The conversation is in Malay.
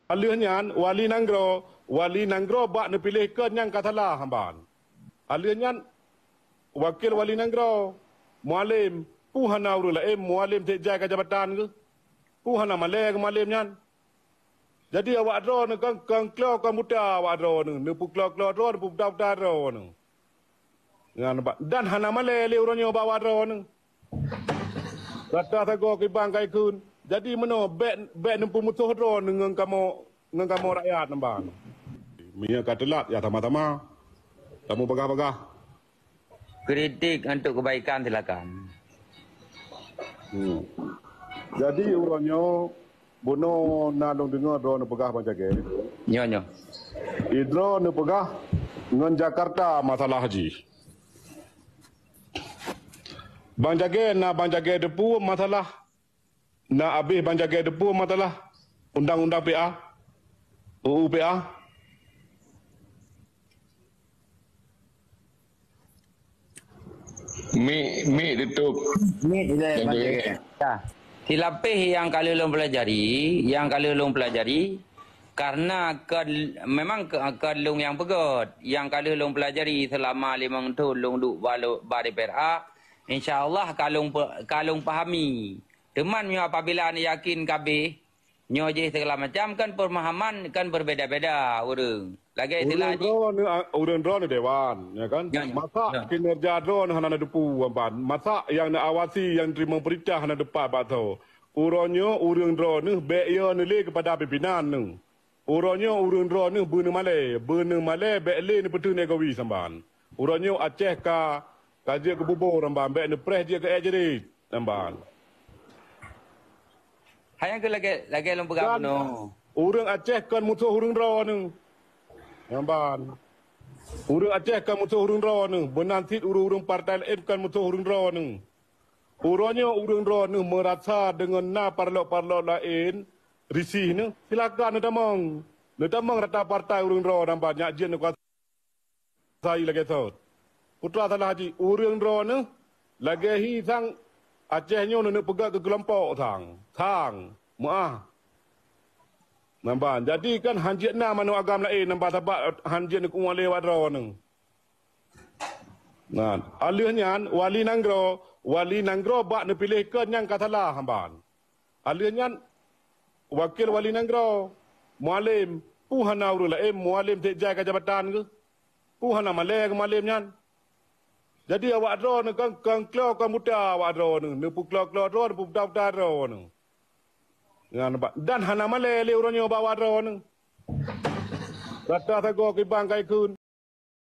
Alihnya wali nanggro bak nepilih ke yang katalah hamban. Alihnya wakil wali nanggro mualim puhana urula mualim tejai ke jabatan ke puhana malek mualimnya. Jadi awak dro ne kan klo kan muda awak dro ne puklo dro ne pukdau dro ne. Dan hana malek le uronyo bawa dro ne. Rata tago ke bangkai kun. Jadi meno bet nempu musuh dro dengan kamu rakyat nambang. Mia katelat ya tama-tama. Kamu bagah-bagah. Kritik untuk kebaikan silakan. Jadi uronyo bono nalong dengar dro ne pegah banjage. Nyo. Idro ne pegah ngan Jakarta masalah haji. Banjage depu masalah na habis banjage depu masalah undang-undang PA, UU PA. Mi tutup. Mi banjage. Ya. Silapih yang kali ulun pelajari, karena memang kelung yang pegot, yang kali ulun pelajari selama 5 tahun ulun duk balik PRA, insya-Allah kalung pahami. Teman nyo apabila anda yakin kabeh nyo je segala macam kan pemahaman kan berbeza-beza urang. Lagi istilah urang drone dewan ya kan. Masa kinerja drone hana depu amban. Masa yang nak awasi yang terima perintah hana depan bato. Uronyo urang drone be yo nele kepada pimpinan nu. Uronyo urang drone beune male be le ni petu negawi samban. Uronyo Aceh ka kaje ke bubur amban be ne press dia ke ejeri amban. Hayang ke lagi lembaga no. Urang Aceh kan musuh urang drone. Amban. Urang Aceh kan musuh urang drone. Benantit urang partai lain kan musuh urang drone. Uronyo urang drone merasa dengan parlok lain risih ni. Silakan nedamang rata partai urang drone amban nyak jin kuasai lagi saut. Putra salah haji urang drone lagi hi sang Aceh nyo nak pegang ke kelompok thang muah nampak jadi kan hanjit na manu agam lain nampak tapak hanjit ni kuat lewat ro nang nah alihnya wali nanggro bak ne pilih ke yang katalah hamban alihnya wakil wali nanggro mualim puhana urula mualim tejai ke jabatan ke puhana malek mualimnya. Jadi awak dro ne kan klo kan muda awak dro ne puklo dro ne pukdau dro ne. Dan hana malek le uronyo bawa dro ne. Rata tago ke bangkai kun.